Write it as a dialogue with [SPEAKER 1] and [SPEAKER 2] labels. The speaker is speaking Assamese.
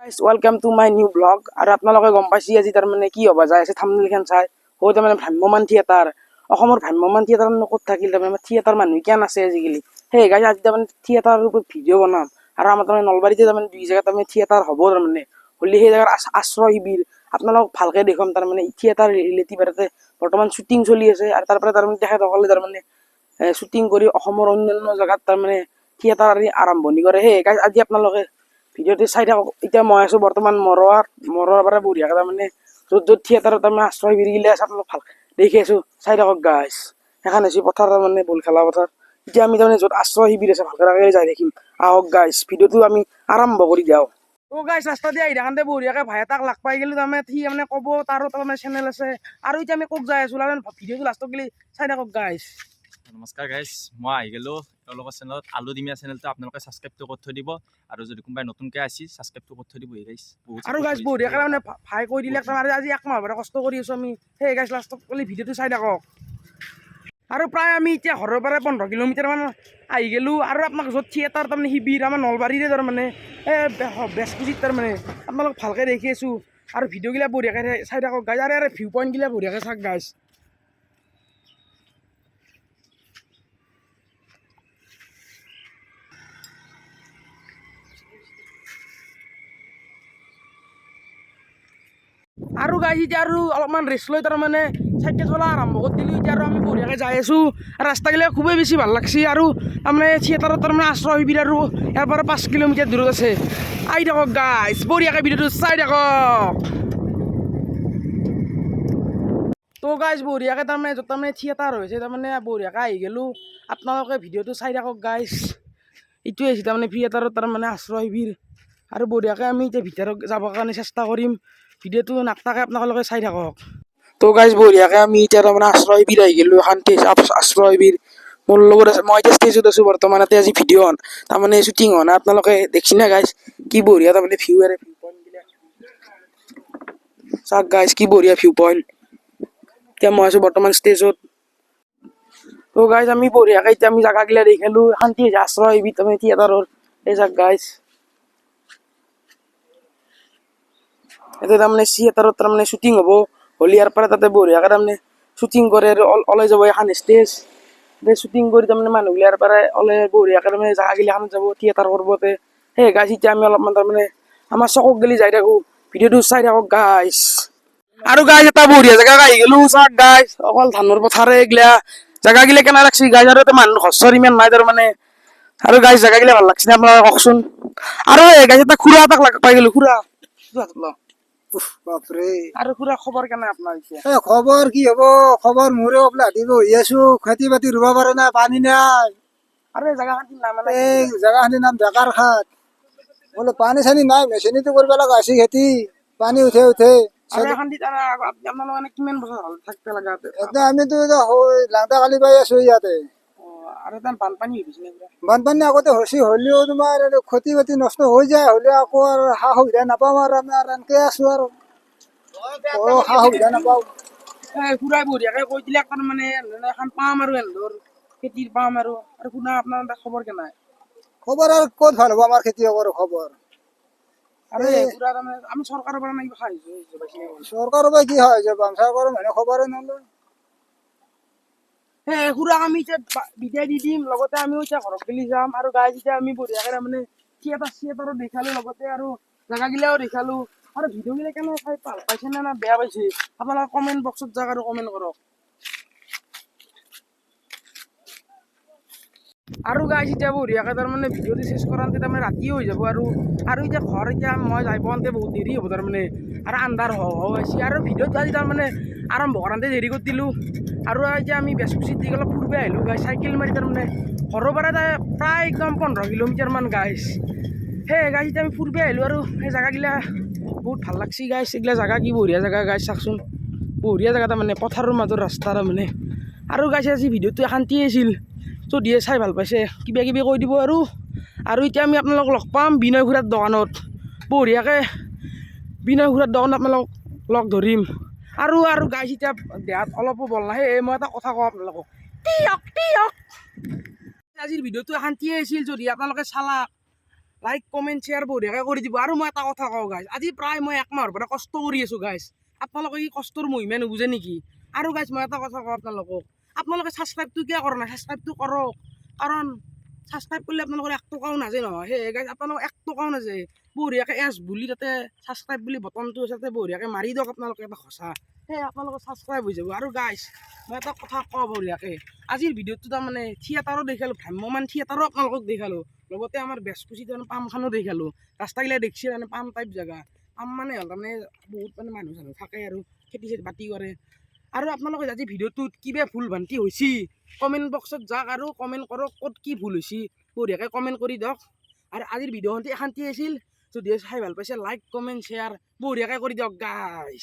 [SPEAKER 1] Guys, welcome to my new vlog. আৰু আপোনালোকে গম পাইছে আজি তাৰ মানে কি হ'ব যায় আছে থাম্বনেইলখন চাই হৈ তাৰ মানে ভ্ৰাম্যমান থিয়েটাৰ অসমৰ ভ্ৰাম্যমান থিয়েটাৰ ক'ত থাকিল তাৰ মানে থিয়েটাৰ মানুহ কিয় আছে আজিকালি সেই গাইজ আজি তাৰ মানে থিয়েটাৰৰ ওপৰত ভিডিঅ' বনাম আৰু আমাৰ তাৰ মানে নলবাৰীতে তাৰ মানে দুই জেগাত তাৰ মানে থিয়েটাৰ হ'ব তাৰ মানে হ'লে সেই জেগাৰ আশ্ৰয় শিবিৰ আপোনালোক ভালকে দেখুৱাম তাৰ মানে থিয়েটাৰ ৰিলেটিভ ইয়াতে বৰ্তমান শ্বুটিং চলি আছে আৰু তাৰ পৰা তাৰ মানে তেখেতসকলে তাৰ মানে শ্বুটিং কৰি অসমৰ অন্যান্য জেগাত তাৰ মানে থিয়েটাৰ আৰম্ভণি কৰে সেই গাইজ আজি আপোনালোকে ভিডিঅ'টো চাই থাকক এতিয়া মই আছো বৰ্তমান মৰোৱাৰ পৰা বঢ়িয়াকে তাৰমানে য'ত থিয়েটাৰত তাৰমানে আশ্ৰয় শিবিৰ গিলা আছে আপোনালোক ভাল দেখি আছো চাই থাকক গাইজ সেইখন হৈছে পথাৰ তাৰমানে বল খেলা পথাৰ এতিয়া আমি তাৰমানে য'ত আশ্ৰয় শিবিৰ আছে ভালকৈ যাই দেখিম আহক গাইজ ভিডিঅ'টো আমি আৰম্ভ কৰি দিওঁ গাইজ ৰাস্তা দি আহি থাকোঁতে বঢ়িয়াকে ভাই এটাক লগ পাই গ'লো তাৰমানে সি মানে ক'ব তাৰো তাৰমানে চেনেল আছে আৰু এতিয়া আমি ক'ত যাই আছো ভিডিঅ'টো লাষ্টত গেলি চাই থাকক গাইজ
[SPEAKER 2] নমস্কাৰ গাইজ মই আহি গ'লোঁ তেওঁলোকৰ চেনেলত আলু ডিমীয়া চেনেলটো আপোনালোকে ছাবস্ক্ৰাইবটো কৰি থৈ দিব আৰু যদি কোনোবাই নতুনকৈ আহিছে ছাবস্ক্ৰাইবটো কৰি থৈ দিব গাইজ
[SPEAKER 1] আৰু গাইজ বঢ়িয়াকে মানে ভাই কৈ দিলে আজি এক মাহৰ পৰা কষ্ট কৰি আছো আমি সেই গাইজ লাষ্টত গ'লে ভিডিঅ'টো চাই থাকক আৰু প্ৰায় আমি এতিয়া ঘৰৰ পৰা 15 কিলোমিটাৰমান আহি গ'লোঁ আৰু আপোনাক য'ত থিয়েটাৰ তাৰমানে শিবিৰ আমাৰ নলবাৰীৰে তাৰমানে বেজপুৰিত তাৰমানে আপোনালোক ভালকৈ দেখি আছোঁ আৰু ভিডিঅ'গিলা বঢ়িয়াকৈ চাই থাকক গাইজ আৰু ইয়াৰ ভিউ পইণ্টগিলা বঢ়িয়াকৈ চাওক গাইজ আৰু গাইজ এতিয়া আৰু অলপমান ৰেষ্ট লৈ তাৰমানে চাইকেল চলা আৰম্ভ কৰি দিলোঁ এতিয়া আৰু আমি বঢ়িয়াকৈ যাই আছোঁ আৰু ৰাস্তাগিলা খুবেই বেছি ভাল লাগছে আৰু তাৰমানে থিয়েটাৰত তাৰমানে আশ্ৰয় শিবিৰ আৰু ইয়াৰ পৰা 5 কিলোমিটাৰ দূৰত আছে আহি থাকক গাইজ বঢ়িয়াকৈ ভিডিঅ'টো চাই থাকক তো গাইজ বঢ়িয়াকৈ তাৰমানে য'ত তাৰমানে থিয়েটাৰ হৈছে তাৰমানে বঢ়িয়াকৈ আহি গ'লোঁ আপোনালোকে ভিডিঅ'টো চাই থাকক গাইজ এইটোৱে হৈছে তাৰমানে থিয়েটাৰত তাৰমানে আশ্ৰয় শিবিৰ আৰু বঢ়িয়াকৈ আমি এতিয়া ভিতৰত যাবৰ কাৰণে চেষ্টা কৰিম ভিডিঅ'টো নাকটাকৈ আপোনালোকে চাই থাকক তো গাইজ বঢ়িয়াকৈ আমি এতিয়া তাৰমানে আশ্ৰয় শিবিৰ আহি গ'লোঁ শান্তি আশ্ৰয় শিবিৰ মোৰ লগত আছে মই এতিয়া ষ্টেজত আছোঁ বৰ্তমান ইয়াতে আজি ভিডিঅ' অন তাৰমানে শ্বুটিং হোৱা নাই আপোনালোকে দেখছি না গাইজ কি বঢ়িয়া তাৰমানে ভিউ আৰে ভিউ পইণ্টবিলাক চাওক গাইজ কি বঢ়িয়া ভিউ পইণ্ট এতিয়া মই আছোঁ বৰ্তমান ষ্টেজত তো গাইজ আমি বঢ়িয়াকৈ এতিয়া আমি জেগাগিলা দেখিলোঁ শান্তি হৈছে আশ্ৰয় শিবিৰ তাৰমানে থিয়েটাৰৰ এই চাওক গাইজ এতিয়া তাৰমানে থিয়েটাৰত তাৰমানে শ্বুটিং হ'ব হ'লে ইয়াৰ পৰা তাতে বঢ়িয়াকৈ তাৰমানে শ্বুটিং কৰে আৰু ওলাই যাব এখন ষ্টেজ তাতে শ্বুটিং কৰি তাৰমানে মানুহগিলাৰ পৰা ওলাই বঢ়িয়াকৈ তাৰমানে জেগাগিলাখনত যাব থিয়েটাৰ কৰিবতে সেই গাইজ এতিয়া আমি অলপমান তাৰমানে আমাৰ চকক গেলি যাই থাকোঁ ভিডিঅ'টো চাই থাকক গাইজ আৰু গাইজ এটা বঢ়িয়া জেগা আহি গ'লোঁ চাওক গাইজ অকল ধানৰ পথাৰে এইগিলা জেগাগিলা কেনে লাগছি গাইজ আৰু ইয়াতে মানুহ ঘৰ ইমান নাই তাৰমানে আৰু গাইজ জেগাগিলা ভাল লাগছি নে আপোনালোকে কওকচোন আৰু এই গাইজ এটা খুৰা এটাক লগ পাই গ'লোঁ খুৰা
[SPEAKER 3] বাপৰে
[SPEAKER 1] আৰু খুৰা খবৰ কেনে আপোনাৰ এতিয়া
[SPEAKER 3] খবৰ কি হব খবৰ মোৰে অবলাদি বহি আছো খেতি বাতি ৰুব পৰা নাই পানী নাই
[SPEAKER 1] আৰু এই জেগাখিনিৰ নাম এনে
[SPEAKER 3] এই জেগাখিনিৰ নাম বেকাৰ খাট বোলে পানী চানী নাই মেচিনেদি কৰিব লগা হৈছে খেতি পানী উঠে
[SPEAKER 1] আৰু এইখানটিত আপোনালোকে এনে কিমান বছৰ হ'ল থাকিব লগা
[SPEAKER 3] এতিয়া আমিতো লাংটা কালি পাই আছো ইয়াতে
[SPEAKER 1] আৰু তাত বানপানী হৈ গৈছে নে পুৰা
[SPEAKER 3] বানপানী আগতে হৈছে হ'লেও তোমাৰ খেতি বাতি নষ্ট হৈ যায় হ'লেও আকৌ আৰু সা সুবিধা নাপাওঁ আৰু আমি আৰু এনেকে আছো আৰু সা সুবিধা নাপাওঁ
[SPEAKER 1] খুৰাই বঢ়িয়াকে কৈ দিলে তাৰমানে এখন পাম আৰু এন্দৰ খেতিৰ পাম আৰু শুনা আপোনাৰ তাত খবৰ কেনে
[SPEAKER 3] খবৰ আৰু ক'ত ভাল হ'ব আমাৰ খেতিয়কৰ খবৰ
[SPEAKER 1] আৰু খুৰা তাৰমানে আমি চৰকাৰৰ পৰা কিবা সাহায্য পাইছে
[SPEAKER 3] চৰকাৰৰ পৰা কি সাহায্য পাম চৰকাৰৰ মানে খবৰে নলয়
[SPEAKER 1] খুৰাক আমি এতিয়া বিদায় দি দিম লগতে আমিও এতিয়া ঘৰত গেলি যাম আৰু গাইজ এতিয়া আমি বঢ়িয়াকে তাৰমানে থিয়েটাৰো দেখালো লগতে আৰু জেগাগিলাও দেখালো আৰু ভিডিঅ'গিলা কেনে চাই ভাল পাইছে নে না বেয়া পাইছে আপোনালোকে কমেণ্ট বক্সত যাওক আৰু কমেণ্ট কৰক আৰু গাইজ এতিয়া বঢ়িয়াকে তাৰমানে ভিডিঅ'টো চেছ কৰাওঁতে তাৰমানে ৰাতিও হৈ যাব আৰু এতিয়া ঘৰ এতিয়া মই যাই পাওঁতে বহুত দেৰি হ'ব তাৰমানে আৰু আন্ধাৰ হৈছে আৰু ভিডিঅ'টো আজি তাৰমানে আৰম্ভ কৰাওঁতে দেৰি কৰি দিলোঁ আৰু এতিয়া আমি বেজপুৰিত দি অলপ ফুৰিব আহিলোঁ গাইজ চাইকেল মাৰি তাৰমানে ঘৰৰ পৰা প্ৰায় একদম 15 কিলোমিটাৰমান গাইজ সেই গাইজ এতিয়া আমি ফুৰিব আহিলোঁ আৰু সেই জেগাগিলা বহুত ভাল লাগছি গাইজ এইগিলা জেগা কি বঢ়িয়া জেগা গাইজ চাওকচোন বঢ়িয়া জেগা তাৰমানে পথাৰৰ মাজৰ ৰাস্তা তাৰমানে আৰু গাইজ আজি ভিডিঅ'টো শান্তি আছিল যদিহে চাই ভাল পাইছে কিবা কিবি কৈ দিব আৰু এতিয়া আমি আপোনালোকক লগ পাম বিনয় খুৰাৰ দোকানত বঢ়িয়াকৈ বিনয় খুৰাৰ দোকানত আপোনালোকক লগ ধৰিম আৰু গাইজ এতিয়া দেহাত অলপো বল নাই মই এটা কথা কওঁ আপোনালোকক আজিৰ ভিডিঅ'টো শান্তিয়ে আছিল যদি আপোনালোকে চালা লাইক কমেণ্ট শ্বেয়াৰ বঢ়িয়াকৈ কৰি দিব। আৰু মই এটা কথা কওঁ গাইজ, আজি প্ৰায় মই 1 মাহৰ পৰা কষ্ট কৰি আছোঁ গাইজ। আপোনালোকে কি কষ্টৰ মহিমা নুবুজে নেকি? আৰু গাইজ মই এটা কথা কওঁ আপোনালোকক, আপোনালোকে ছাবস্ক্ৰাইবটো কিয় কৰা নাই? ছাবস্ক্ৰাইবটো কৰক, কাৰণ ছাবস্ক্ৰাইব কৰিলে আপোনালোকৰ 1 টকাও নাযায় নহয়। সেয়ে গাইজ আপোনালোকৰ 1 টকাও নাযায়। বঢ়িয়াকৈ এছ বুলি তাতে ছাবস্ক্ৰাইব বুলি বটনটো আছে, তাতে বঢ়িয়াকৈ মাৰি দিয়ক আপোনালোকে এটা ঘচা। সেই আপোনালোকৰ ছাবস্ক্ৰাইব হৈ যাব। আৰু গাইজ মই এটা কথা কওঁ বঢ়িয়াকৈ, আজিৰ ভিডিঅ'টো তাৰমানে থিয়েটাৰো দেখালোঁ, ভ্ৰাম্যমান থিয়েটাৰো আপোনালোকক দেখালোঁ, লগতে আমাৰ বেচকুচিত পামখনো দেখালোঁ। ৰাস্তাগিলা দেখছে মানে পাম টাইপ জেগা। পাম মানে হ'ল তাৰমানে বহুত মানে মানুহ চানুহ থাকে আৰু খেতি চেতি বাতি কৰে। আৰু আপোনালোকে আজি ভিডিঅ'টোত কিবা ভুল ভ্ৰান্তি হৈছে কমেণ্ট বক্সত যাওক আৰু কমেণ্ট কৰক, ক'ত কি ভুল হৈছে বঢ়িয়াকৈ কমেণ্ট কৰি দিয়ক। আৰু আজিৰ ভিডিঅ'খনটি এখান্তি আছিল। যদি চাই ভাল পাইছে লাইক কমেণ্ট শ্বেয়াৰ বঢ়িয়াকৈ কৰি দিয়ক গাইজ।